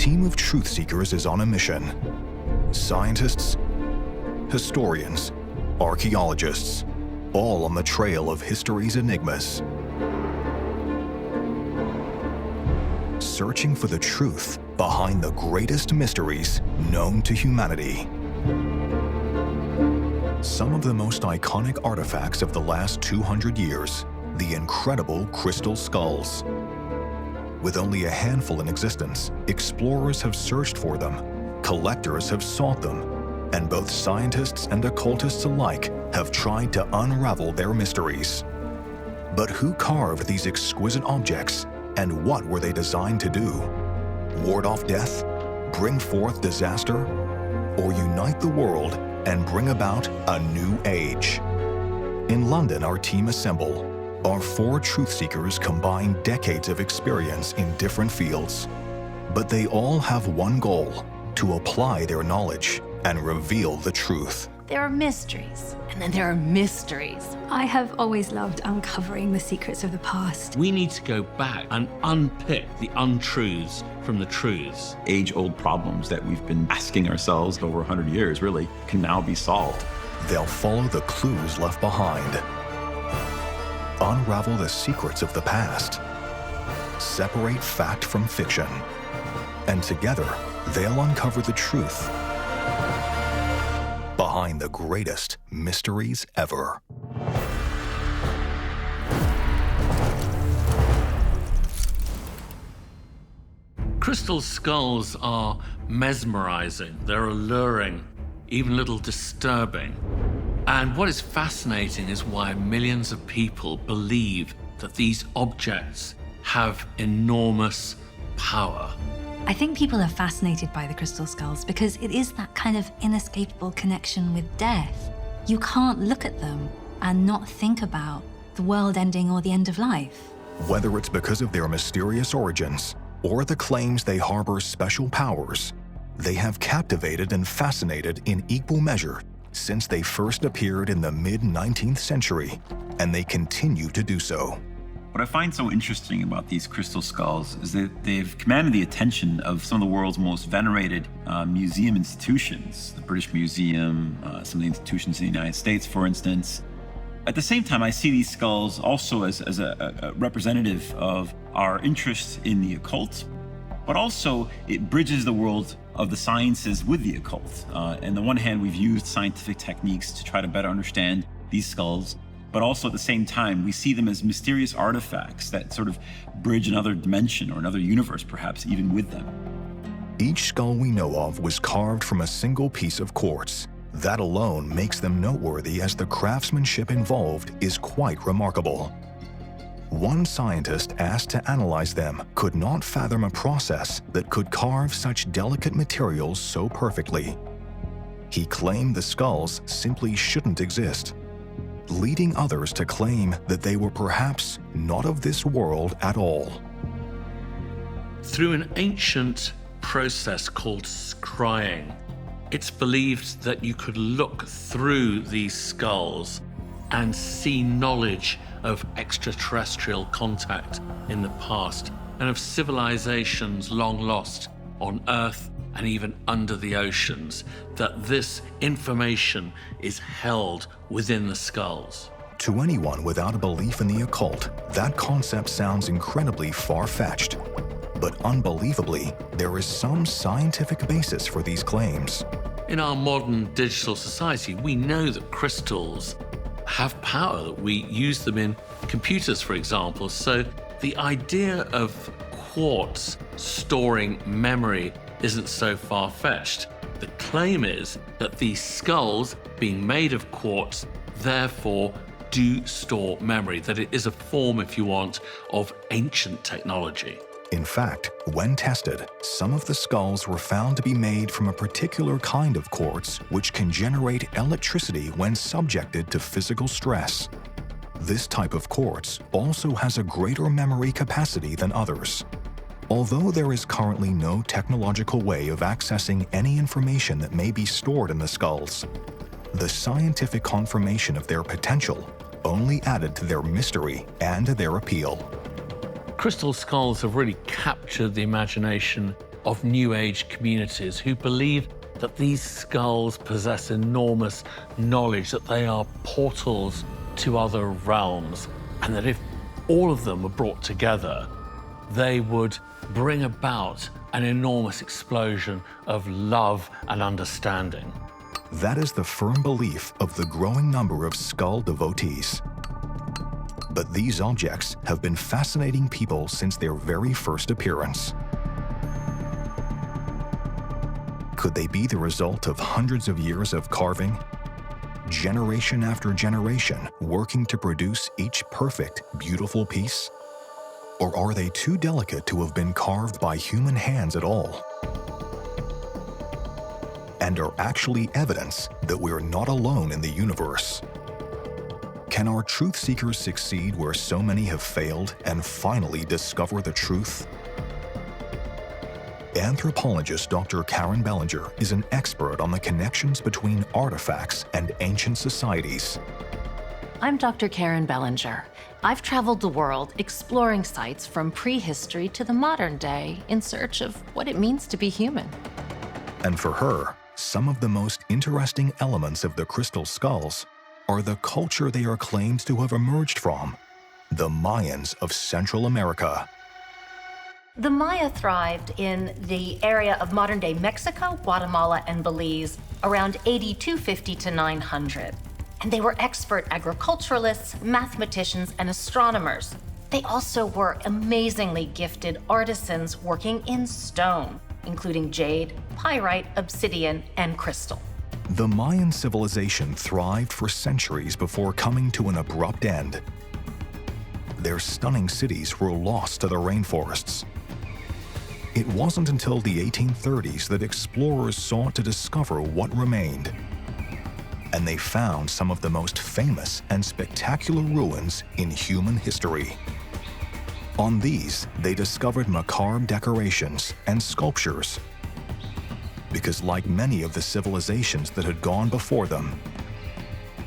team of Truthseekers is on a mission. Scientists, historians, archaeologists, all on the trail of history's enigmas. Searching for the truth behind the greatest mysteries known to humanity. Some of the most iconic artifacts of the last 200 years, the incredible crystal skulls. With only a handful in existence, explorers have searched for them, collectors have sought them, and both scientists and occultists alike have tried to unravel their mysteries. But who carved these exquisite objects, and what were they designed to do? Ward off death? Bring forth disaster? Or unite the world and bring about a new age? In London, our team assemble. Our 4 Truthseekers combine decades of experience in different fields. But they all have one goal: to apply their knowledge and reveal the truth. There are mysteries, and then there are mysteries. I have always loved uncovering the secrets of the past. We need to go back and unpick the untruths from the truths. Age-old problems that we've been asking ourselves over 100 years, really, can now be solved. They'll follow the clues left behind, unravel the secrets of the past, separate fact from fiction, and together they'll uncover the truth behind the greatest mysteries ever. Crystal skulls are mesmerizing, they're alluring, even a little disturbing. And what is fascinating is why millions of people believe that these objects have enormous power. I think people are fascinated by the crystal skulls because it is that kind of inescapable connection with death. You can't look at them and not think about the world ending or the end of life. Whether it's because of their mysterious origins or the claims they harbor special powers, they have captivated and fascinated in equal measure since they first appeared in the mid-19th century, and they continue to do so. What I find so interesting about these crystal skulls is that they've commanded the attention of some of the world's most venerated museum institutions, the British Museum, some of the institutions in the United States, for instance. At the same time, I see these skulls also as a representative of our interest in the occult, but also it bridges the world of the sciences with the occult. On the one hand, we've used scientific techniques to try to better understand these skulls, but also at the same time, we see them as mysterious artifacts that sort of bridge another dimension or another universe, perhaps even with them. Each skull we know of was carved from a single piece of quartz. That alone makes them noteworthy, as the craftsmanship involved is quite remarkable. One scientist asked to analyze them could not fathom a process that could carve such delicate materials so perfectly. He claimed the skulls simply shouldn't exist, leading others to claim that they were perhaps not of this world at all. Through an ancient process called scrying, it's believed that you could look through these skulls and see knowledge of extraterrestrial contact in the past and of civilizations long lost on Earth and even under the oceans, that this information is held within the skulls. To anyone without a belief in the occult, that concept sounds incredibly far-fetched. But unbelievably, there is some scientific basis for these claims. In our modern digital society, we know that crystals have power, that we use them in computers, for example. So the idea of quartz storing memory isn't so far-fetched. The claim is that these skulls, being made of quartz, therefore do store memory, that it is a form, if you want, of ancient technology. In fact, when tested, some of the skulls were found to be made from a particular kind of quartz which can generate electricity when subjected to physical stress. This type of quartz also has a greater memory capacity than others. Although there is currently no technological way of accessing any information that may be stored in the skulls, the scientific confirmation of their potential only added to their mystery and their appeal. Crystal skulls have really captured the imagination of New Age communities who believe that these skulls possess enormous knowledge, that they are portals to other realms, and that if all of them were brought together, they would bring about an enormous explosion of love and understanding. That is the firm belief of the growing number of skull devotees. But these objects have been fascinating people since their very first appearance. Could they be the result of hundreds of years of carving? Generation after generation working to produce each perfect, beautiful piece? Or are they too delicate to have been carved by human hands at all? And are actually evidence that we're not alone in the universe? Can our truth seekers succeed where so many have failed and finally discover the truth? Anthropologist Dr. Karen Bellinger is an expert on the connections between artifacts and ancient societies. I'm Dr. Karen Bellinger. I've traveled the world exploring sites from prehistory to the modern day in search of what it means to be human. And for her, some of the most interesting elements of the crystal skulls are the culture they are claimed to have emerged from, the Mayans of Central America. The Maya thrived in the area of modern-day Mexico, Guatemala, and Belize around 8250 to 900. And they were expert agriculturalists, mathematicians, and astronomers. They also were amazingly gifted artisans working in stone, including jade, pyrite, obsidian, and crystal. The Mayan civilization thrived for centuries before coming to an abrupt end. Their stunning cities were lost to the rainforests. It wasn't until the 1830s that explorers sought to discover what remained. And they found some of the most famous and spectacular ruins in human history. On these, they discovered macabre decorations and sculptures. Because like many of the civilizations that had gone before them,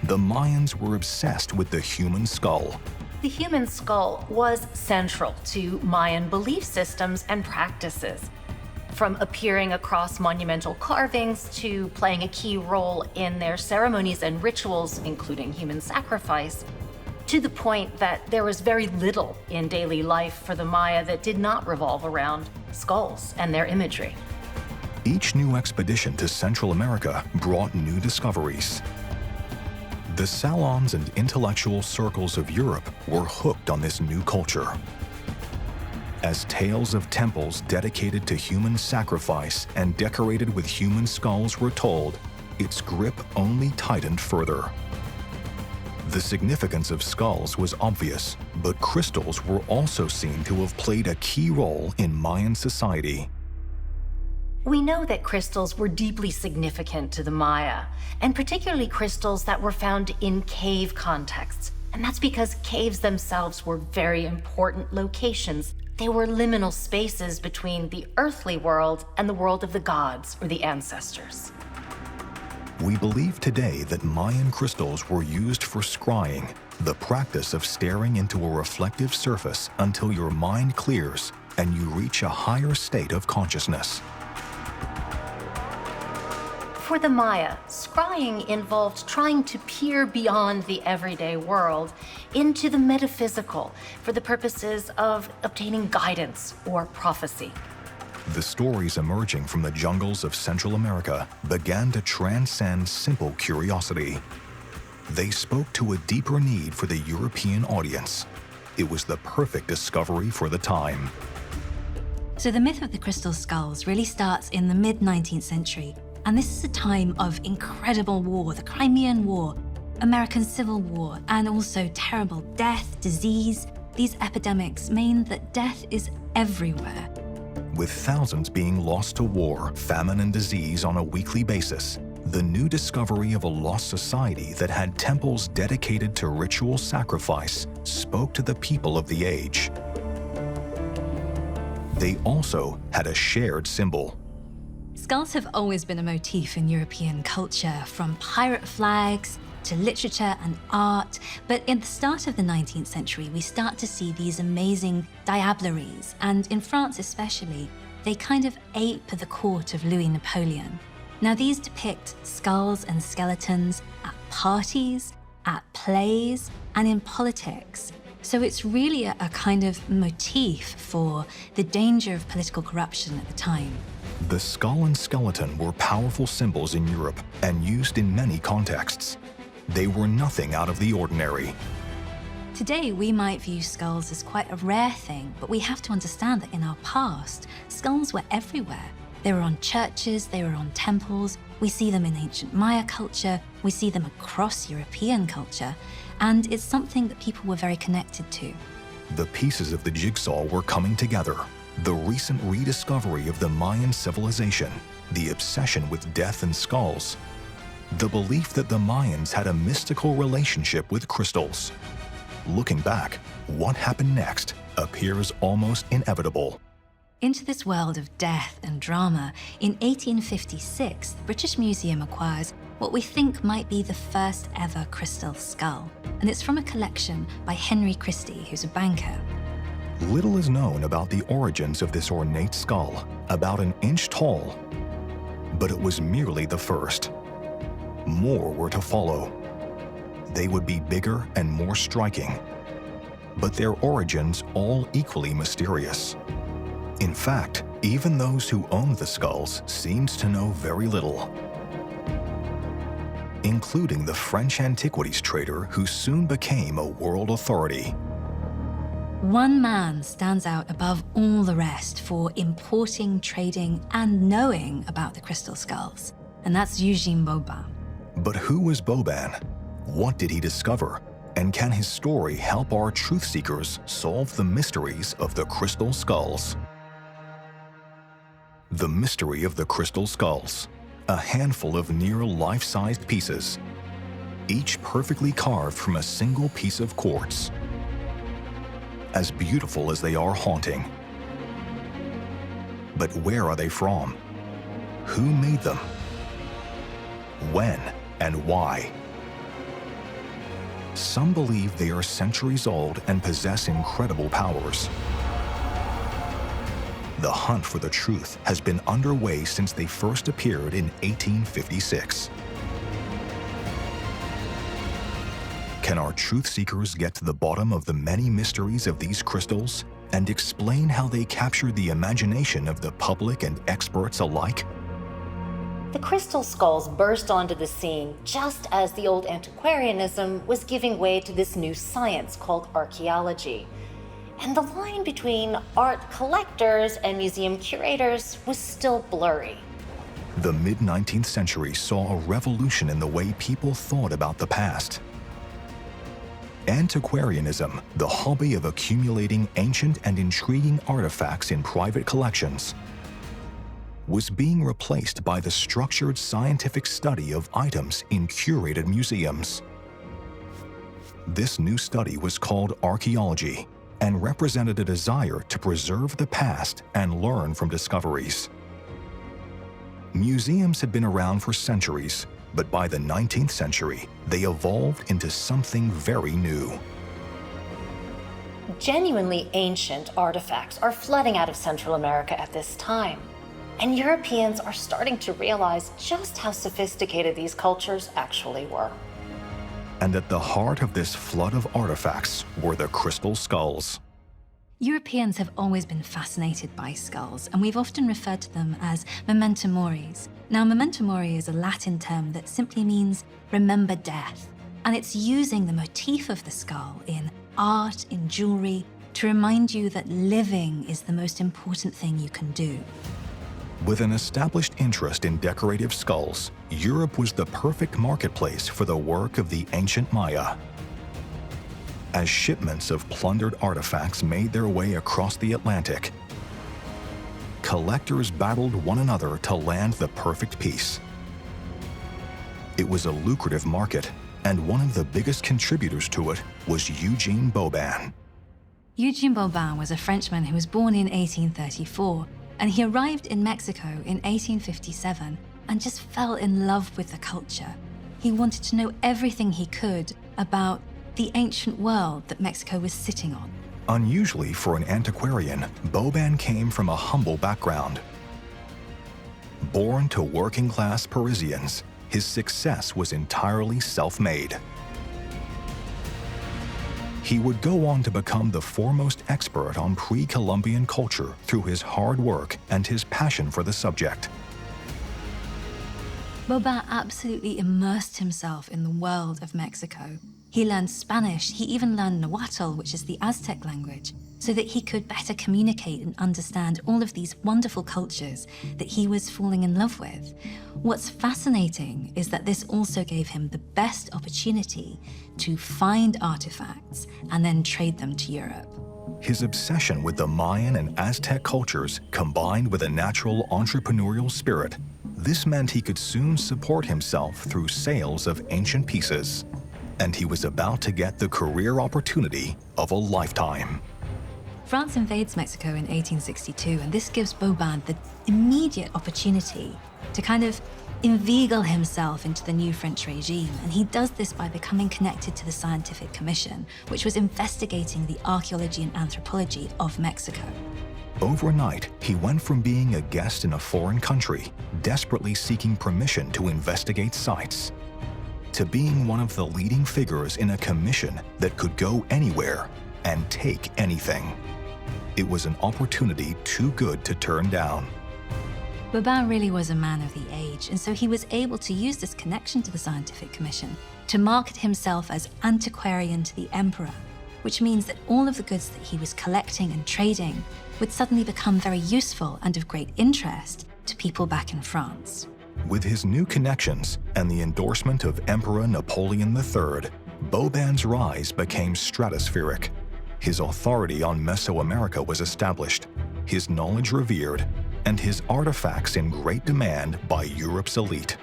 the Mayans were obsessed with the human skull. The human skull was central to Mayan belief systems and practices. From appearing across monumental carvings to playing a key role in their ceremonies and rituals, including human sacrifice, to the point that there was very little in daily life for the Maya that did not revolve around skulls and their imagery. Each new expedition to Central America brought new discoveries. The salons and intellectual circles of Europe were hooked on this new culture. As tales of temples dedicated to human sacrifice and decorated with human skulls were told, its grip only tightened further. The significance of skulls was obvious, but crystals were also seen to have played a key role in Mayan society. We know that crystals were deeply significant to the Maya, and particularly crystals that were found in cave contexts. And that's because caves themselves were very important locations. They were liminal spaces between the earthly world and the world of the gods or the ancestors. We believe today that Mayan crystals were used for scrying, the practice of staring into a reflective surface until your mind clears and you reach a higher state of consciousness. For the Maya, scrying involved trying to peer beyond the everyday world into the metaphysical for the purposes of obtaining guidance or prophecy. The stories emerging from the jungles of Central America began to transcend simple curiosity. They spoke to a deeper need for the European audience. It was the perfect discovery for the time. So the myth of the crystal skulls really starts in the mid-19th century. And this is a time of incredible war, the Crimean War, American Civil War, and also terrible death, disease. These epidemics mean that death is everywhere. With thousands being lost to war, famine, and disease on a weekly basis, the new discovery of a lost society that had temples dedicated to ritual sacrifice spoke to the people of the age. They also had a shared symbol. Skulls have always been a motif in European culture, from pirate flags to literature and art. But in the start of the 19th century, we start to see these amazing diableries. And in France especially, they kind of ape the court of Louis Napoleon. Now, these depict skulls and skeletons at parties, at plays, and in politics. So it's really a kind of motif for the danger of political corruption at the time. The skull and skeleton were powerful symbols in Europe and used in many contexts. They were nothing out of the ordinary. Today, we might view skulls as quite a rare thing, but we have to understand that in our past, skulls were everywhere. They were on churches, they were on temples. We see them in ancient Maya culture, we see them across European culture, and it's something that people were very connected to. The pieces of the jigsaw were coming together. The recent rediscovery of the Mayan civilization, the obsession with death and skulls, the belief that the Mayans had a mystical relationship with crystals. Looking back, what happened next appears almost inevitable. Into this world of death and drama, in 1856, the British Museum acquires what we think might be the first ever crystal skull. And it's from a collection by Henry Christie, who's a banker. Little is known about the origins of this ornate skull, about an inch tall. But it was merely the first. More were to follow. They would be bigger and more striking, but their origins all equally mysterious. In fact, even those who owned the skulls seemed to know very little, including the French antiquities trader who soon became a world authority. One man stands out above all the rest for importing, trading, and knowing about the crystal skulls, and that's Eugene Boban. But who was Boban? What did he discover? And can his story help our truth seekers solve the mysteries of the crystal skulls? The mystery of the crystal skulls. A handful of near life-sized pieces, each perfectly carved from a single piece of quartz. As beautiful as they are haunting. But where are they from? Who made them? When and why? Some believe they are centuries old and possess incredible powers. The hunt for the truth has been underway since they first appeared in 1856. Can our truth seekers get to the bottom of the many mysteries of these crystals and explain how they capture the imagination of the public and experts alike? The crystal skulls burst onto the scene just as the old antiquarianism was giving way to this new science called archaeology. And the line between art collectors and museum curators was still blurry. The mid-19th century saw a revolution in the way people thought about the past. Antiquarianism, the hobby of accumulating ancient and intriguing artifacts in private collections, was being replaced by the structured scientific study of items in curated museums. This new study was called archaeology and represented a desire to preserve the past and learn from discoveries. Museums had been around for centuries, but by the 19th century, they evolved into something very new. Genuinely ancient artifacts are flooding out of Central America at this time, and Europeans are starting to realize just how sophisticated these cultures actually were. And at the heart of this flood of artifacts were the crystal skulls. Europeans have always been fascinated by skulls, and we've often referred to them as memento moris. Now, memento mori is a Latin term that simply means remember death, and it's using the motif of the skull in art, in jewelry, to remind you that living is the most important thing you can do. With an established interest in decorative skulls, Europe was the perfect marketplace for the work of the ancient Maya. As shipments of plundered artifacts made their way across the Atlantic, collectors battled one another to land the perfect piece. It was a lucrative market, and one of the biggest contributors to it was Eugene Boban. Eugene Boban was a Frenchman who was born in 1834, and he arrived in Mexico in 1857 and just fell in love with the culture. He wanted to know everything he could about the ancient world that Mexico was sitting on. Unusually for an antiquarian, Boban came from a humble background. Born to working-class Parisians, his success was entirely self-made. He would go on to become the foremost expert on pre-Columbian culture through his hard work and his passion for the subject. Boban absolutely immersed himself in the world of Mexico. He learned Spanish, he even learned Nahuatl, which is the Aztec language, so that he could better communicate and understand all of these wonderful cultures that he was falling in love with. What's fascinating is that this also gave him the best opportunity to find artifacts and then trade them to Europe. His obsession with the Mayan and Aztec cultures combined with a natural entrepreneurial spirit, this meant he could soon support himself through sales of ancient pieces. And he was about to get the career opportunity of a lifetime. France invades Mexico in 1862, and this gives Boban the immediate opportunity to kind of inveigle himself into the new French regime. And he does this by becoming connected to the Scientific Commission, which was investigating the archaeology and anthropology of Mexico. Overnight, he went from being a guest in a foreign country, desperately seeking permission to investigate sites, to being one of the leading figures in a commission that could go anywhere and take anything. It was an opportunity too good to turn down. Boban really was a man of the age, and so he was able to use this connection to the Scientific Commission to market himself as antiquarian to the emperor, which means that all of the goods that he was collecting and trading would suddenly become very useful and of great interest to people back in France. With his new connections and the endorsement of Emperor Napoleon III, Boban's rise became stratospheric. His authority on Mesoamerica was established, his knowledge revered, and his artifacts in great demand by Europe's elite.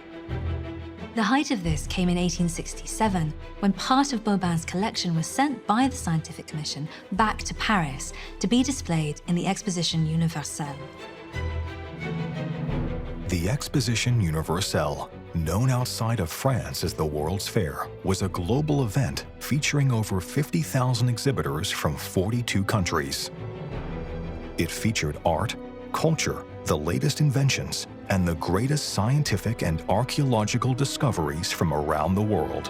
The height of this came in 1867, when part of Boban's collection was sent by the Scientific Commission back to Paris to be displayed in the Exposition Universelle. The Exposition Universelle, known outside of France as the World's Fair, was a global event featuring over 50,000 exhibitors from 42 countries. It featured art, culture, the latest inventions, and the greatest scientific and archaeological discoveries from around the world.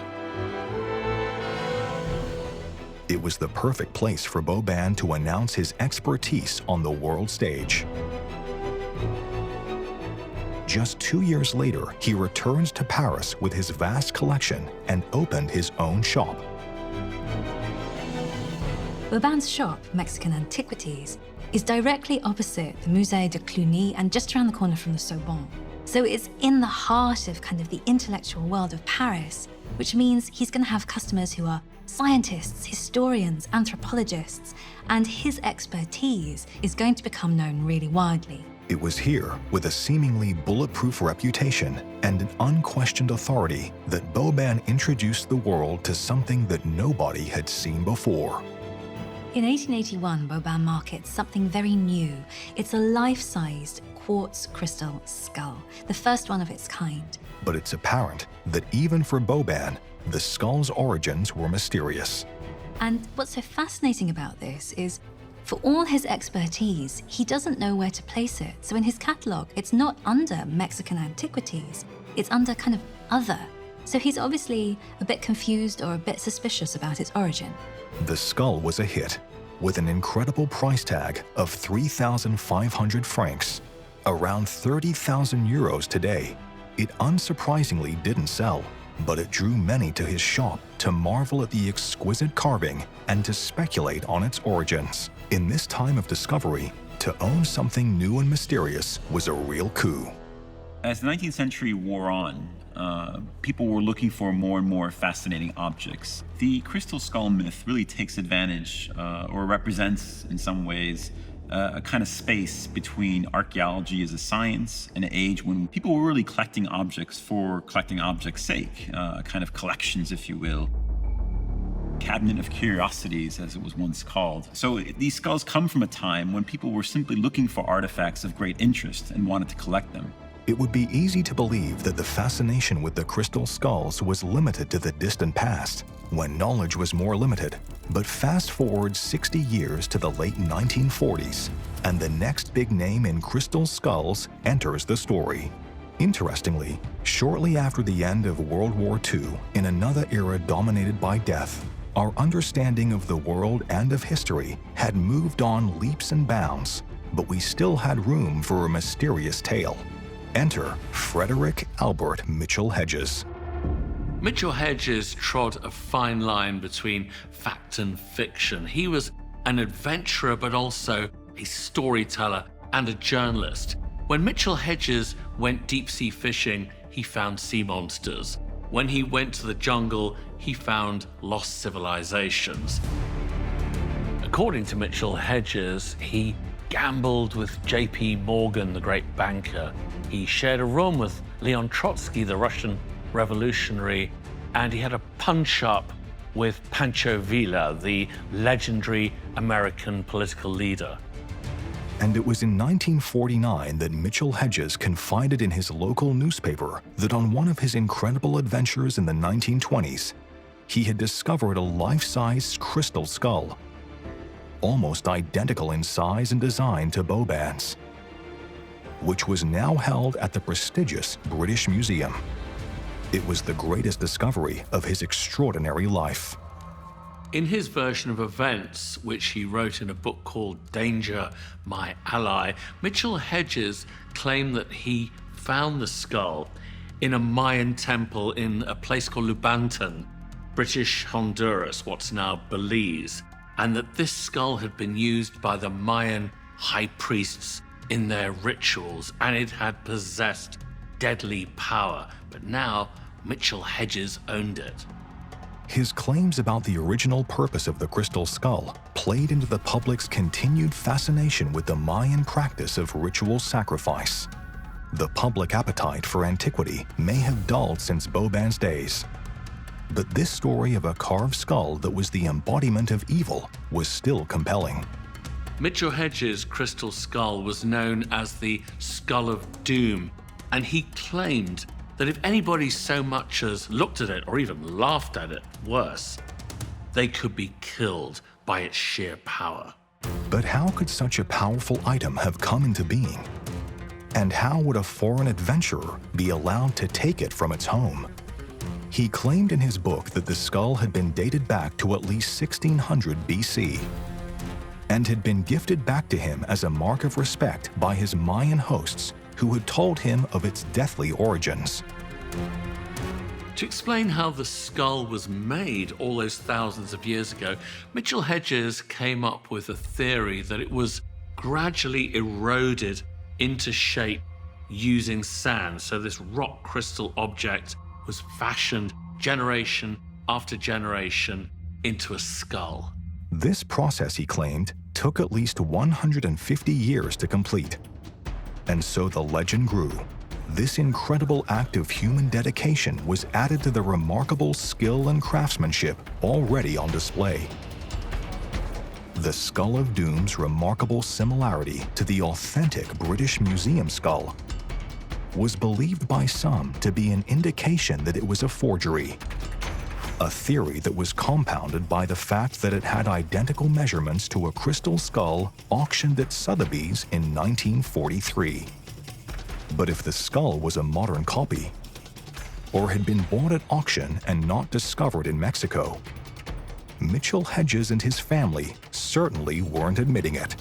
It was the perfect place for Boban to announce his expertise on the world stage. Just 2 years later, he returned to Paris with his vast collection and opened his own shop. Boban's shop, Mexican Antiquities, is directly opposite the Musée de Cluny and just around the corner from the Sorbonne. So it's in the heart of kind of the intellectual world of Paris, which means he's going to have customers who are scientists, historians, anthropologists, and his expertise is going to become known really widely. It was here, with a seemingly bulletproof reputation and an unquestioned authority, that Boban introduced the world to something that nobody had seen before. In 1881, Boban markets something very new. It's a life-sized quartz crystal skull, the first one of its kind. But it's apparent that even for Boban, the skull's origins were mysterious. And what's so fascinating about this is, for all his expertise, he doesn't know where to place it. So in his catalogue, it's not under Mexican Antiquities, it's under kind of other. So he's obviously a bit confused or a bit suspicious about its origin. The skull was a hit, with an incredible price tag of 3,500 francs, around 30,000 euros today. It unsurprisingly didn't sell, but it drew many to his shop to marvel at the exquisite carving and to speculate on its origins. In this time of discovery, to own something new and mysterious was a real coup. As the 19th century wore on, people were looking for more and more fascinating objects. The crystal skull myth really takes advantage, or represents in some ways, a kind of space between archaeology as a science and an age when people were really collecting objects for collecting objects' sake, kind of collections, if you will. Cabinet of Curiosities, as it was once called. So these skulls come from a time when people were simply looking for artifacts of great interest and wanted to collect them. It would be easy to believe that the fascination with the crystal skulls was limited to the distant past, when knowledge was more limited. But fast forward 60 years to the late 1940s, and the next big name in crystal skulls enters the story. Interestingly, shortly after the end of World War II, in another era dominated by death, our understanding of the world and of history had moved on leaps and bounds, but we still had room for a mysterious tale. Enter Frederick Albert Mitchell Hedges. Mitchell Hedges trod a fine line between fact and fiction. He was an adventurer, but also a storyteller and a journalist. When Mitchell Hedges went deep-sea fishing, he found sea monsters. When he went to the jungle, he found lost civilizations. According to Mitchell Hedges, he gambled with J.P. Morgan, the great banker. He shared a room with Leon Trotsky, the Russian revolutionary, and he had a punch-up with Pancho Villa, the legendary American political leader. And it was in 1949 that Mitchell Hedges confided in his local newspaper that on one of his incredible adventures in the 1920s, he had discovered a life-size crystal skull, almost identical in size and design to Boban's, which was now held at the prestigious British Museum. It was the greatest discovery of his extraordinary life. In his version of events, which he wrote in a book called Danger, My Ally, Mitchell Hedges claimed that he found the skull in a Mayan temple in a place called Lubantan, British Honduras, what's now Belize, and that this skull had been used by the Mayan high priests in their rituals, and it had possessed deadly power. But now Mitchell Hedges owned it. His claims about the original purpose of the crystal skull played into the public's continued fascination with the Mayan practice of ritual sacrifice. The public appetite for antiquity may have dulled since Boban's days, but this story of a carved skull that was the embodiment of evil was still compelling. Mitchell Hedges' crystal skull was known as the Skull of Doom, and he claimed that if anybody so much as looked at it or even laughed at it, worse, they could be killed by its sheer power. But how could such a powerful item have come into being? And how would a foreign adventurer be allowed to take it from its home? He claimed in his book that the skull had been dated back to at least 1600 BC and had been gifted back to him as a mark of respect by his Mayan hosts who had told him of its deathly origins. To explain how the skull was made all those thousands of years ago, Mitchell Hedges came up with a theory that it was gradually eroded into shape using sand. So this rock crystal object was fashioned generation after generation into a skull. This process, he claimed, took at least 150 years to complete. And so the legend grew. This incredible act of human dedication was added to the remarkable skill and craftsmanship already on display. The Skull of Doom's remarkable similarity to the authentic British Museum skull was believed by some to be an indication that it was a forgery, a theory that was compounded by the fact that it had identical measurements to a crystal skull auctioned at Sotheby's in 1943. But if the skull was a modern copy, or had been bought at auction and not discovered in Mexico, Mitchell Hedges and his family certainly weren't admitting it.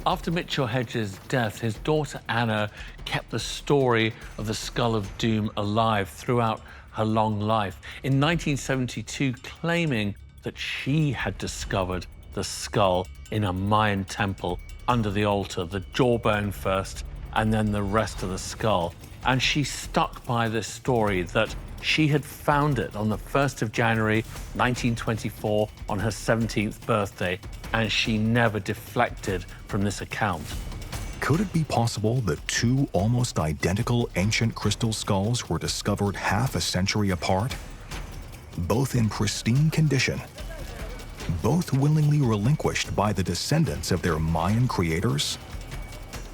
After Mitchell Hedges' death, his daughter Anna kept the story of the Skull of Doom alive throughout her long life. In 1972, claiming that she had discovered the skull in a Mayan temple under the altar, the jawbone first, and then the rest of the skull. And she stuck by this story that she had found it on the 1st of January, 1924, on her 17th birthday, and she never deflected from this account. Could it be possible that two almost identical ancient crystal skulls were discovered half a century apart? Both in pristine condition, both willingly relinquished by the descendants of their Mayan creators?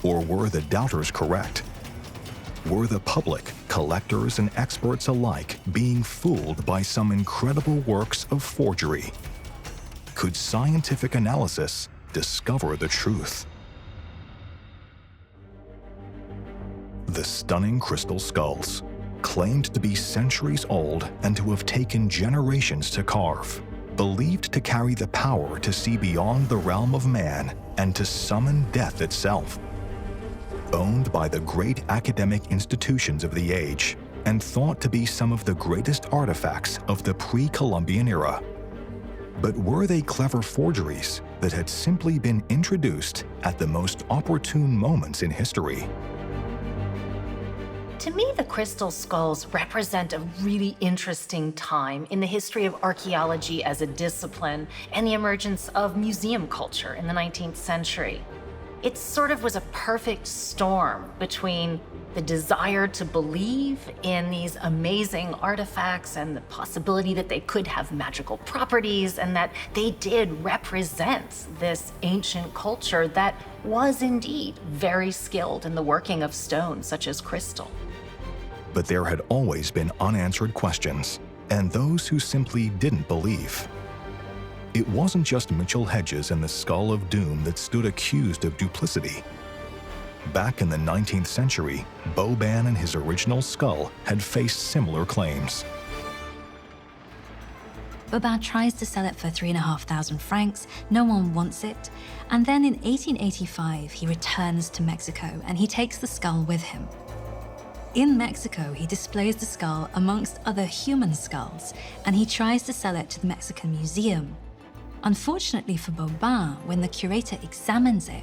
Or were the doubters correct? Were the public, collectors, and experts alike being fooled by some incredible works of forgery? Could scientific analysis discover the truth? The stunning crystal skulls, claimed to be centuries old and to have taken generations to carve, believed to carry the power to see beyond the realm of man and to summon death itself. Owned by the great academic institutions of the age and thought to be some of the greatest artifacts of the pre-Columbian era. But were they clever forgeries that had simply been introduced at the most opportune moments in history? To me, the crystal skulls represent a really interesting time in the history of archaeology as a discipline and the emergence of museum culture in the 19th century. It sort of was a perfect storm between the desire to believe in these amazing artifacts and the possibility that they could have magical properties and that they did represent this ancient culture that was indeed very skilled in the working of stone such as crystal. But there had always been unanswered questions, and those who simply didn't believe. It wasn't just Mitchell Hedges and the Skull of Doom that stood accused of duplicity. Back in the 19th century, Boban and his original skull had faced similar claims. Boban tries to sell it for 3,500 francs, no one wants it, and then in 1885 he returns to Mexico and he takes the skull with him. In Mexico, he displays the skull amongst other human skulls, and he tries to sell it to the Mexican Museum. Unfortunately for Boban, when the curator examines it,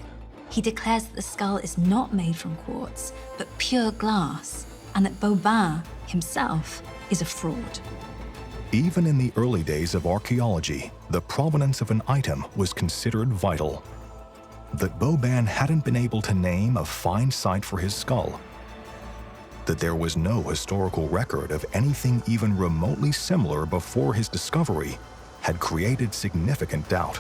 he declares that the skull is not made from quartz, but pure glass, and that Boban himself is a fraud. Even in the early days of archaeology, the provenance of an item was considered vital. That Boban hadn't been able to name a fine site for his skull, that there was no historical record of anything even remotely similar before his discovery, had created significant doubt.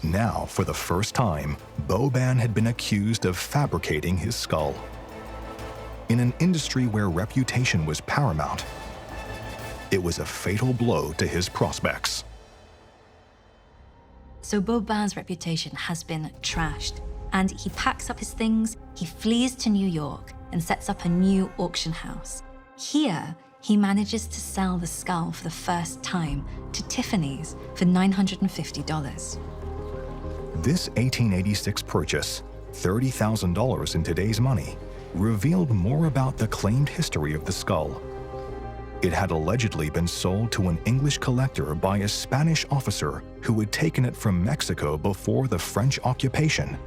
Now, for the first time, Boban had been accused of fabricating his skull. In an industry where reputation was paramount, it was a fatal blow to his prospects. So Boban's reputation has been trashed, and he packs up his things, he flees to New York and sets up a new auction house. Here, he manages to sell the skull for the first time to Tiffany's for $950. This 1886 purchase, $30,000 in today's money, revealed more about the claimed history of the skull. It had allegedly been sold to an English collector by a Spanish officer who had taken it from Mexico before the French occupation,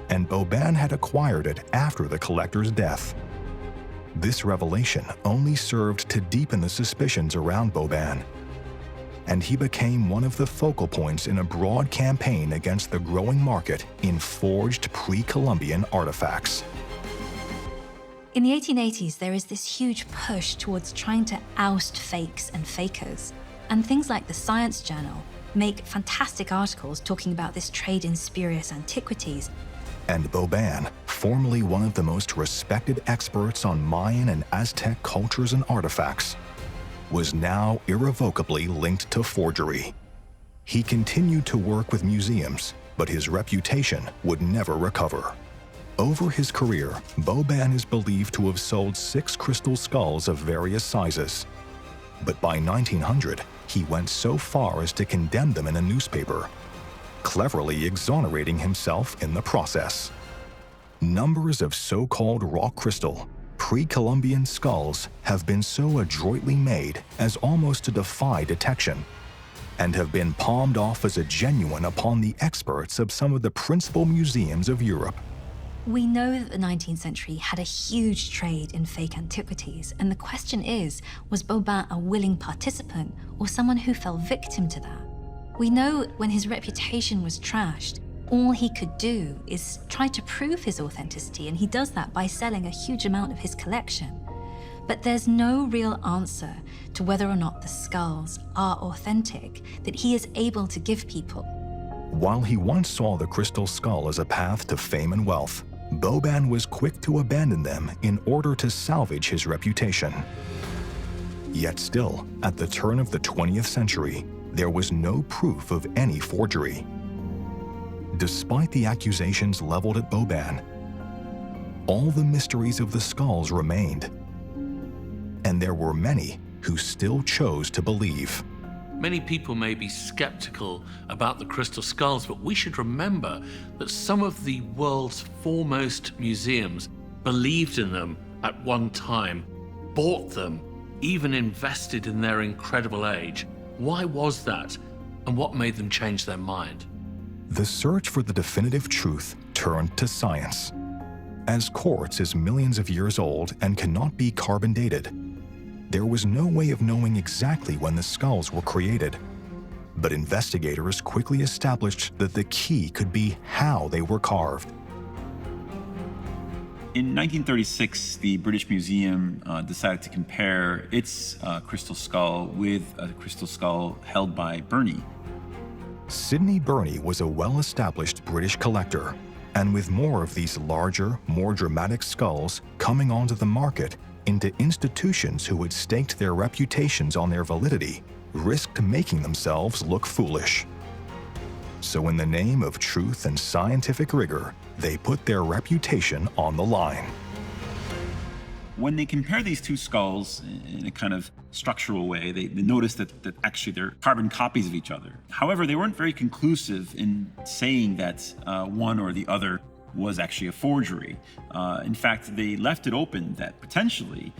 and Boban had acquired it after the collector's death. This revelation only served to deepen the suspicions around Boban, and he became one of the focal points in a broad campaign against the growing market in forged pre-Columbian artifacts. In the 1880s, there is this huge push towards trying to oust fakes and fakers, and things like the Science Journal make fantastic articles talking about this trade in spurious antiquities. And Boban, formerly one of the most respected experts on Mayan and Aztec cultures and artifacts, was now irrevocably linked to forgery. He continued to work with museums, but his reputation would never recover. Over his career, Boban is believed to have sold 6 crystal skulls of various sizes. But by 1900, he went so far as to condemn them in a newspaper, cleverly exonerating himself in the process. Numbers of so-called raw crystal, pre-Columbian skulls have been so adroitly made as almost to defy detection, and have been palmed off as a genuine upon the experts of some of the principal museums of Europe. We know that the 19th century had a huge trade in fake antiquities, and the question is, was Boban a willing participant or someone who fell victim to that? We know when his reputation was trashed, all he could do is try to prove his authenticity, and he does that by selling a huge amount of his collection. But there's no real answer to whether or not the skulls are authentic that he is able to give people. While he once saw the crystal skull as a path to fame and wealth, Boban was quick to abandon them in order to salvage his reputation. Yet still, at the turn of the 20th century, there was no proof of any forgery. Despite the accusations leveled at Boban, all the mysteries of the skulls remained, and there were many who still chose to believe. Many people may be skeptical about the crystal skulls, but we should remember that some of the world's foremost museums believed in them at one time, bought them, even invested in their incredible age. Why was that, and what made them change their mind? The search for the definitive truth turned to science. As quartz is millions of years old and cannot be carbon dated, there was no way of knowing exactly when the skulls were created. But investigators quickly established that the key could be how they were carved. In 1936, the British Museum decided to compare its crystal skull with a crystal skull held by Burney. Sidney Burney was a well-established British collector, and with more of these larger, more dramatic skulls coming onto the market, into institutions who had staked their reputations on their validity, risked making themselves look foolish. So in the name of truth and scientific rigor, they put their reputation on the line. When they compare these two skulls in a kind of structural way, they noticed that actually they're carbon copies of each other. However, they weren't very conclusive in saying that one or the other was actually a forgery. In fact, they left it open that potentially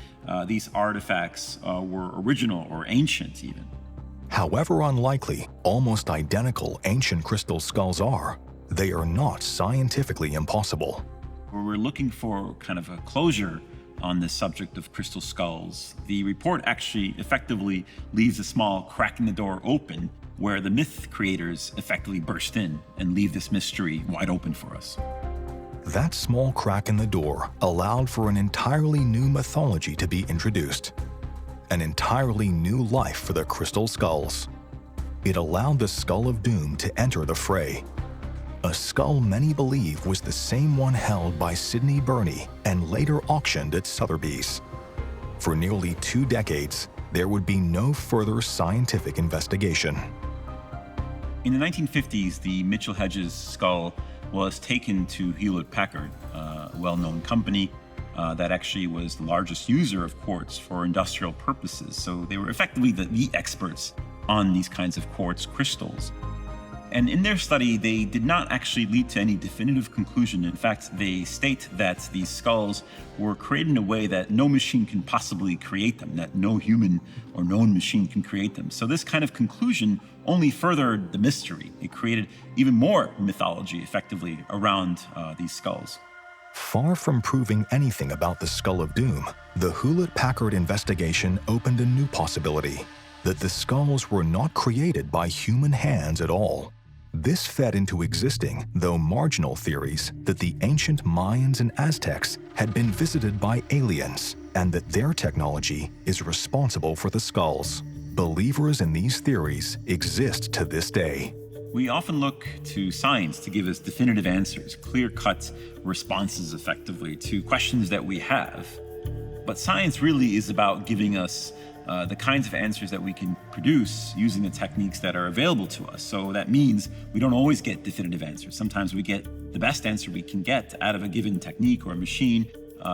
these artifacts were original or ancient even. However unlikely almost identical ancient crystal skulls are, they are not scientifically impossible. We're looking for kind of a closure on this subject of crystal skulls. The report actually effectively leaves a small crack in the door open where the myth creators effectively burst in and leave this mystery wide open for us. That small crack in the door allowed for an entirely new mythology to be introduced, an entirely new life for the crystal skulls. It allowed the Skull of Doom to enter the fray, a skull many believe was the same one held by Sidney Burney and later auctioned at Sotheby's. For nearly 2 decades, there would be no further scientific investigation. In the 1950s, the Mitchell Hedges skull was taken to Hewlett-Packard, a well-known company that actually was the largest user of quartz for industrial purposes. So they were effectively the experts on these kinds of quartz crystals. And in their study, they did not actually lead to any definitive conclusion. In fact, they state that these skulls were created in a way that no machine can possibly create them, that no human or known machine can create them. So this kind of conclusion only furthered the mystery. It created even more mythology, effectively, around these skulls. Far from proving anything about the Skull of Doom, the Hewlett-Packard investigation opened a new possibility, that the skulls were not created by human hands at all. This fed into existing, though marginal, theories that the ancient Mayans and Aztecs had been visited by aliens and that their technology is responsible for the skulls. Believers in these theories exist to this day. We often look to science to give us definitive answers, clear-cut responses, effectively, to questions that we have. But science really is about giving us the kinds of answers that we can produce using the techniques that are available to us. So that means we don't always get definitive answers. Sometimes we get the best answer we can get out of a given technique or a machine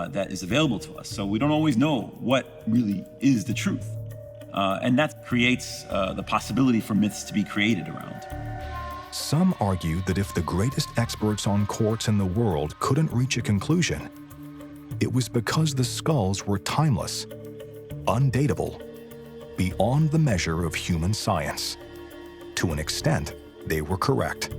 that is available to us. So we don't always know what really is the truth. And that creates the possibility for myths to be created around. Some argue that if the greatest experts on quartz in the world couldn't reach a conclusion, it was because the skulls were timeless, undateable, beyond the measure of human science. To an extent, they were correct.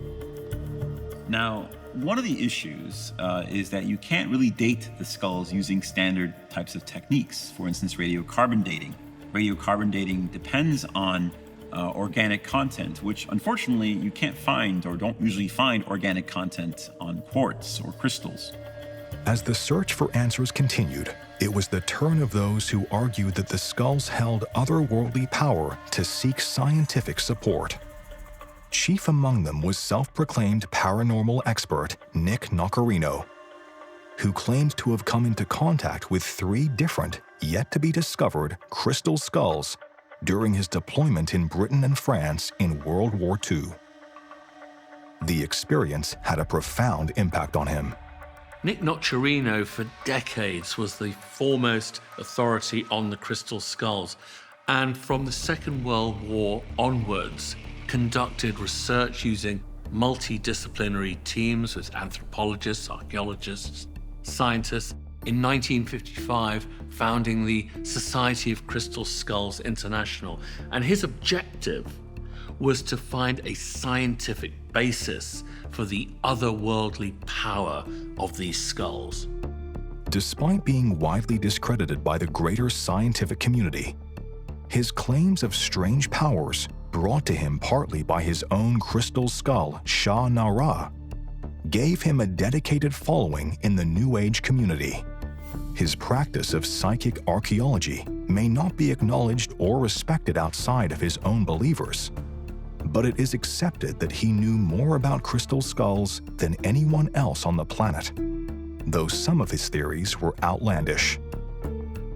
Now, one of the issues is that you can't really date the skulls using standard types of techniques. For instance, radiocarbon dating. Radiocarbon dating depends on organic content, which unfortunately you can't find or don't usually find organic content on quartz or crystals. As the search for answers continued, it was the turn of those who argued that the skulls held otherworldly power to seek scientific support. Chief among them was self-proclaimed paranormal expert Nick Nocarino. who claimed to have come into contact with 3 different, yet-to-be-discovered crystal skulls during his deployment in Britain and France in World War II. The experience had a profound impact on him. Nick Nocerino for decades was the foremost authority on the crystal skulls, and from the Second World War onwards conducted research using multidisciplinary teams with anthropologists, archaeologists, scientists, in 1955 founding the Society of Crystal Skulls International. And his objective was to find a scientific basis for the otherworldly power of these skulls. Despite being widely discredited by the greater scientific community, his claims of strange powers, brought to him partly by his own crystal skull, Shah-Nara, gave him a dedicated following in the New Age community. His practice of psychic archaeology may not be acknowledged or respected outside of his own believers, but it is accepted that he knew more about crystal skulls than anyone else on the planet, though some of his theories were outlandish.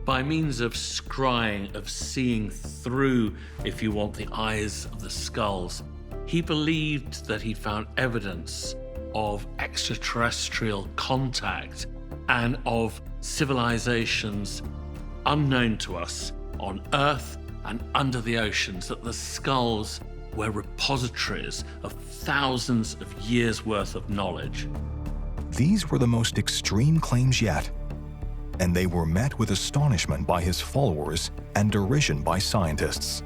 By means of scrying, of seeing through, if you want, the eyes of the skulls, he believed that he'd found evidence of extraterrestrial contact and of civilizations unknown to us on Earth and under the oceans, that the skulls were repositories of thousands of years' worth of knowledge. These were the most extreme claims yet, and they were met with astonishment by his followers and derision by scientists.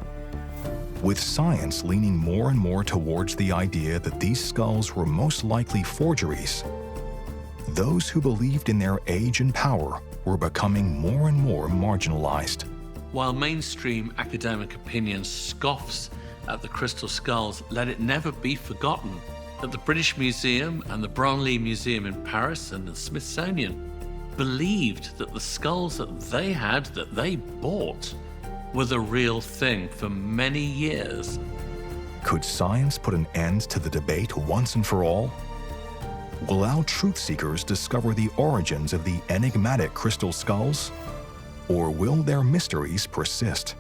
With science leaning more and more towards the idea that these skulls were most likely forgeries, those who believed in their age and power were becoming more and more marginalized. While mainstream academic opinion scoffs at the crystal skulls, let it never be forgotten that the British Museum and the Branly Museum in Paris and the Smithsonian believed that the skulls that they bought, were the real thing for many years. Could science put an end to the debate once and for all? Will our truth seekers discover the origins of the enigmatic crystal skulls? Or will their mysteries persist?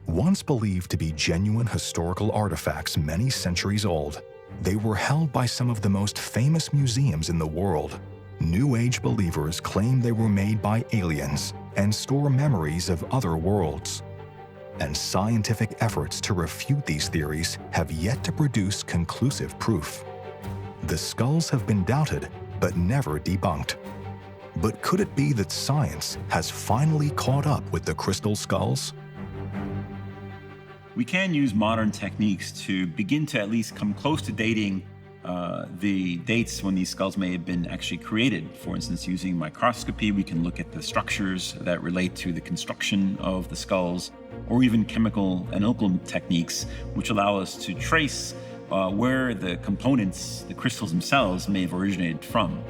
Once believed to be genuine historical artifacts many centuries old, they were held by some of the most famous museums in the world. New Age believers claim they were made by aliens and store memories of other worlds. And scientific efforts to refute these theories have yet to produce conclusive proof. The skulls have been doubted, but never debunked. But could it be that science has finally caught up with the crystal skulls? We can use modern techniques to begin to at least come close to dating the dates when these skulls may have been actually created. For instance, using microscopy, we can look at the structures that relate to the construction of the skulls, or even chemical analytical techniques, which allow us to trace where the components, the crystals themselves, may have originated from.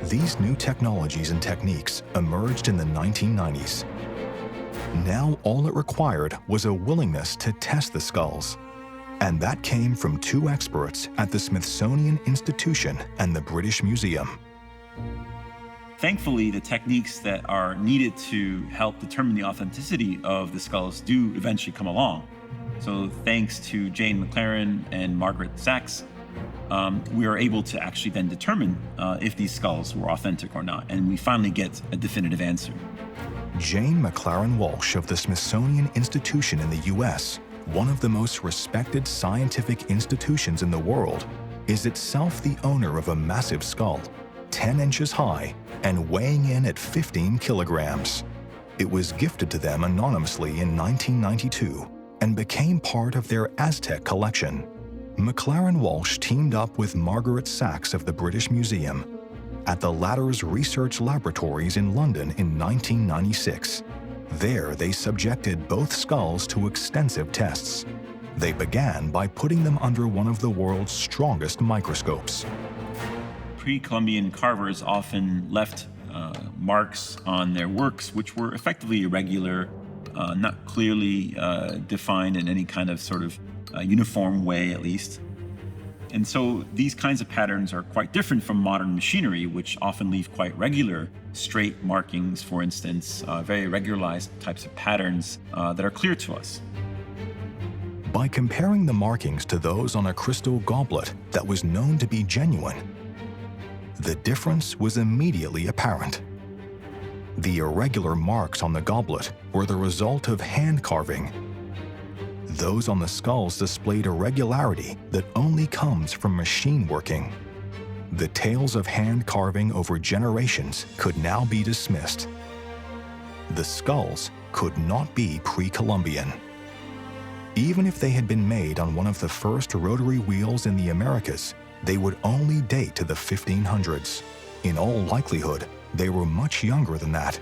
These new technologies and techniques emerged in the 1990s. Now all it required was a willingness to test the skulls. And that came from 2 experts at the Smithsonian Institution and the British Museum. Thankfully, the techniques that are needed to help determine the authenticity of the skulls do eventually come along. So thanks to Jane McLaren and Margaret Sachs, we are able to actually then determine if these skulls were authentic or not, and we finally get a definitive answer. Jane McLaren Walsh of the Smithsonian Institution in the US, one of the most respected scientific institutions in the world, is itself the owner of a massive skull, 10 inches high and weighing in at 15 kilograms. It was gifted to them anonymously in 1992 and became part of their Aztec collection. McLaren Walsh teamed up with Margaret Sachs of the British Museum at the latter's research laboratories in London in 1996. There, they subjected both skulls to extensive tests. They began by putting them under one of the world's strongest microscopes. Pre-Columbian carvers often left marks on their works which were effectively irregular, not clearly defined in any kind of sort of uniform way, at least. And so these kinds of patterns are quite different from modern machinery, which often leave quite regular, straight markings, for instance, very regularized types of patterns that are clear to us. By comparing the markings to those on a crystal goblet that was known to be genuine, the difference was immediately apparent. The irregular marks on the goblet were the result of hand carving. Those on the skulls displayed irregularity that only comes from machine working. The tales of hand carving over generations could now be dismissed. The skulls could not be pre-Columbian. Even if they had been made on one of the first rotary wheels in the Americas, they would only date to the 1500s. In all likelihood, they were much younger than that.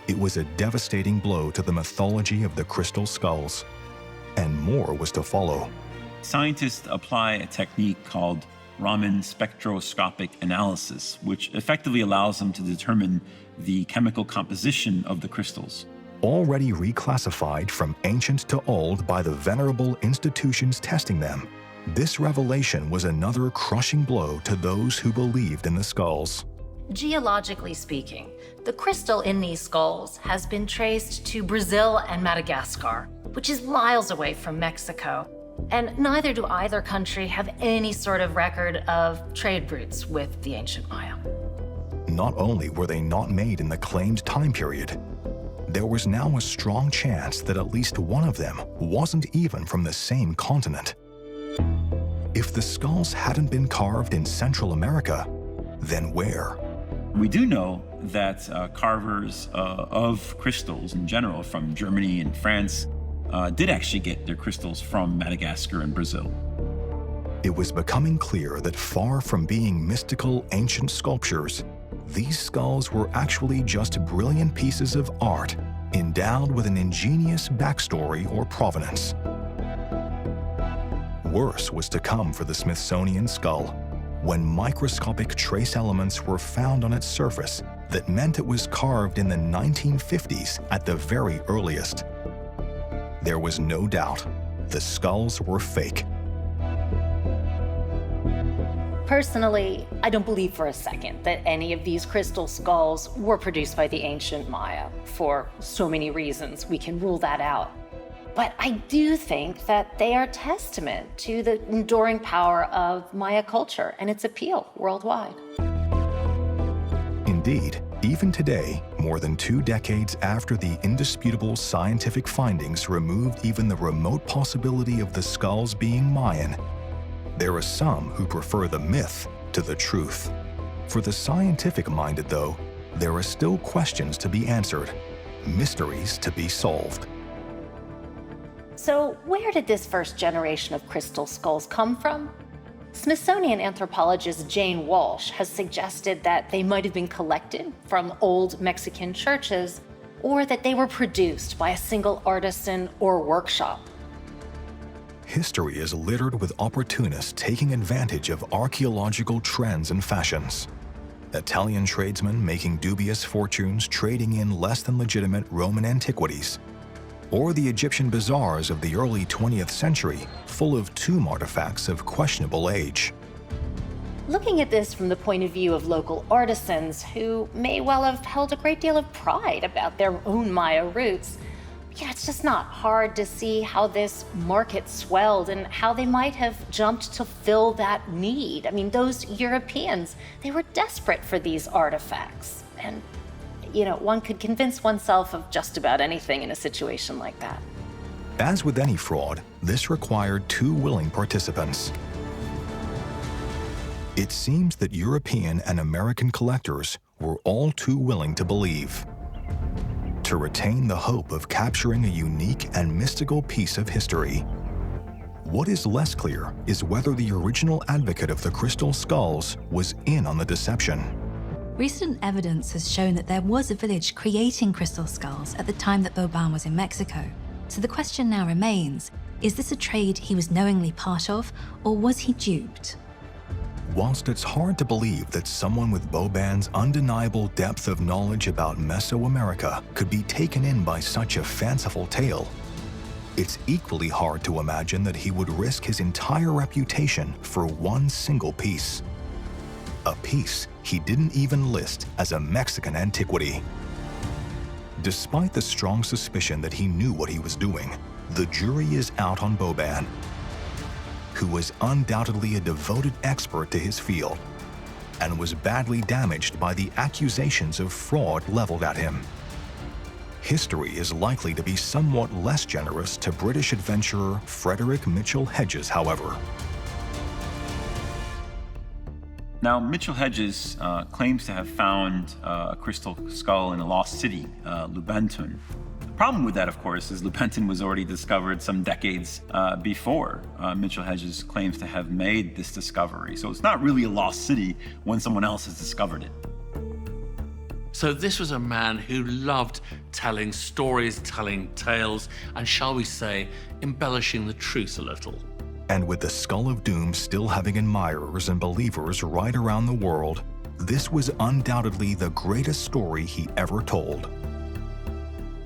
It was a devastating blow to the mythology of the crystal skulls. And more was to follow. Scientists apply a technique called Raman spectroscopic analysis, which effectively allows them to determine the chemical composition of the crystals. Already reclassified from ancient to old by the venerable institutions testing them, this revelation was another crushing blow to those who believed in the skulls. Geologically speaking, the crystal in these skulls has been traced to Brazil and Madagascar, which is miles away from Mexico, and neither do either country have any sort of record of trade routes with the ancient Maya. Not only were they not made in the claimed time period, there was now a strong chance that at least one of them wasn't even from the same continent. If the skulls hadn't been carved in Central America, then where? We do know that carvers of crystals in general from Germany and France did actually get their crystals from Madagascar and Brazil. It was becoming clear that far from being mystical ancient sculptures, these skulls were actually just brilliant pieces of art endowed with an ingenious backstory or provenance. Worse was to come for the Smithsonian skull, when microscopic trace elements were found on its surface that meant it was carved in the 1950s at the very earliest. There was no doubt the skulls were fake. Personally, I don't believe for a second that any of these crystal skulls were produced by the ancient Maya. For so many reasons, we can rule that out. But I do think that they are testament to the enduring power of Maya culture and its appeal worldwide. Indeed, even today, more than 2 decades after the indisputable scientific findings removed even the remote possibility of the skulls being Mayan, there are some who prefer the myth to the truth. For the scientific-minded, though, there are still questions to be answered, mysteries to be solved. So where did this first generation of crystal skulls come from? Smithsonian anthropologist Jane Walsh has suggested that they might have been collected from old Mexican churches, or that they were produced by a single artisan or workshop. History is littered with opportunists taking advantage of archaeological trends and fashions. Italian tradesmen making dubious fortunes trading in less than legitimate Roman antiquities, or the Egyptian bazaars of the early 20th century full of tomb artifacts of questionable age. Looking at this from the point of view of local artisans who may well have held a great deal of pride about their own Maya roots, it's just not hard to see how this market swelled and how they might have jumped to fill that need. I mean, those Europeans, they were desperate for these artifacts. And, one could convince oneself of just about anything in a situation like that. As with any fraud, this required 2 willing participants. It seems that European and American collectors were all too willing to believe, to retain the hope of capturing a unique and mystical piece of history. What is less clear is whether the original advocate of the crystal skulls was in on the deception. Recent evidence has shown that there was a village creating crystal skulls at the time that Vauban was in Mexico. So the question now remains, is this a trade he was knowingly part of, or was he duped? Whilst it's hard to believe that someone with Vauban's undeniable depth of knowledge about Mesoamerica could be taken in by such a fanciful tale, It's equally hard to imagine that he would risk his entire reputation for one single piece. A piece he didn't even list as a Mexican antiquity. Despite the strong suspicion that he knew what he was doing, the jury is out on Boban, who was undoubtedly a devoted expert to his field and was badly damaged by the accusations of fraud leveled at him. History is likely to be somewhat less generous to British adventurer Frederick Mitchell Hedges, however. Now, Mitchell Hedges claims to have found a crystal skull in a lost city, Lubenton. The problem with that, of course, is Lubenton was already discovered some decades before Mitchell Hedges claims to have made this discovery. So it's not really a lost city when someone else has discovered it. So this was a man who loved telling stories, telling tales, and shall we say, embellishing the truth a little. And with the Skull of Doom still having admirers and believers right around the world, this was undoubtedly the greatest story he ever told.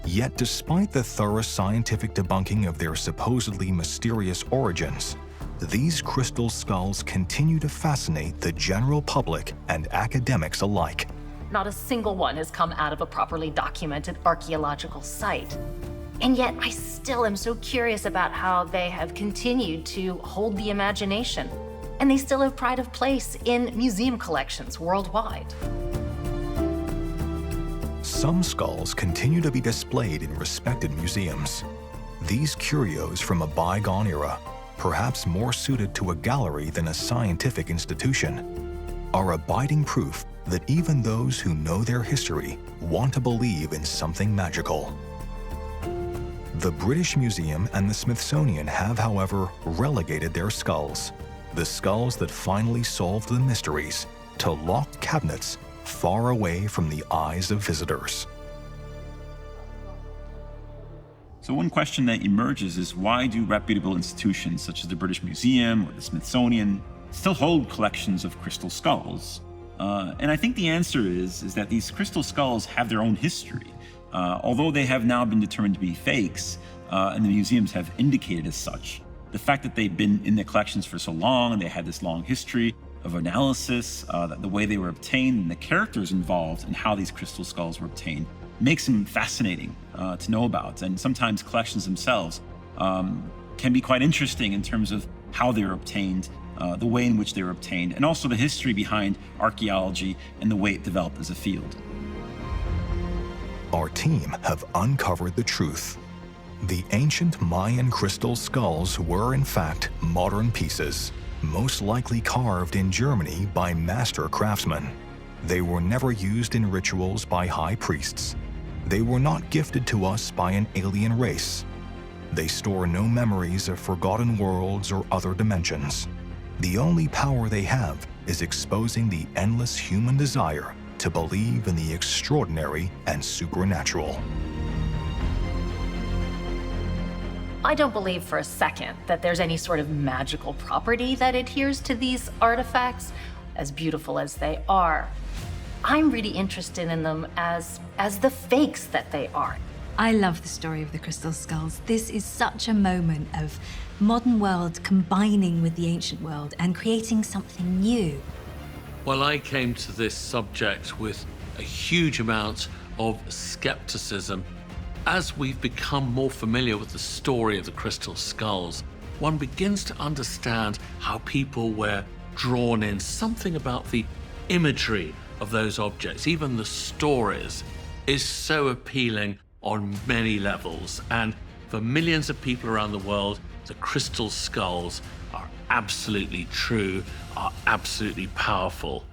Yet despite the thorough scientific debunking of their supposedly mysterious origins, these crystal skulls continue to fascinate the general public and academics alike. Not a single one has come out of a properly documented archaeological site. And yet, I still am so curious about how they have continued to hold the imagination, and they still have pride of place in museum collections worldwide. Some skulls continue to be displayed in respected museums. These curios from a bygone era, perhaps more suited to a gallery than a scientific institution, are abiding proof that even those who know their history want to believe in something magical. The British Museum and the Smithsonian have, however, relegated their skulls, the skulls that finally solved the mysteries, to locked cabinets far away from the eyes of visitors. So one question that emerges is, why do reputable institutions such as the British Museum or the Smithsonian still hold collections of crystal skulls? And I think the answer is that these crystal skulls have their own history. Although they have now been determined to be fakes, and the museums have indicated as such, the fact that they've been in their collections for so long and they had this long history of analysis, the way they were obtained and the characters involved and how these crystal skulls were obtained makes them fascinating to know about. And sometimes collections themselves can be quite interesting in terms of how they were obtained, the way in which they were obtained, and also the history behind archaeology and the way it developed as a field. Our team have uncovered the truth. The ancient Mayan crystal skulls were, in fact, modern pieces, most likely carved in Germany by master craftsmen. They were never used in rituals by high priests. They were not gifted to us by an alien race. They store no memories of forgotten worlds or other dimensions. The only power they have is exposing the endless human desire to believe in the extraordinary and supernatural. I don't believe for a second that there's any sort of magical property that adheres to these artifacts, as beautiful as they are. I'm really interested in them as the fakes that they are. I love the story of the crystal skulls. This is such a moment of modern world combining with the ancient world and creating something new. Well, I came to this subject with a huge amount of skepticism. As we've become more familiar with the story of the crystal skulls, one begins to understand how people were drawn in, something about the imagery of those objects, even the stories, is so appealing on many levels. And for millions of people around the world, the crystal skulls are absolutely true, are absolutely powerful.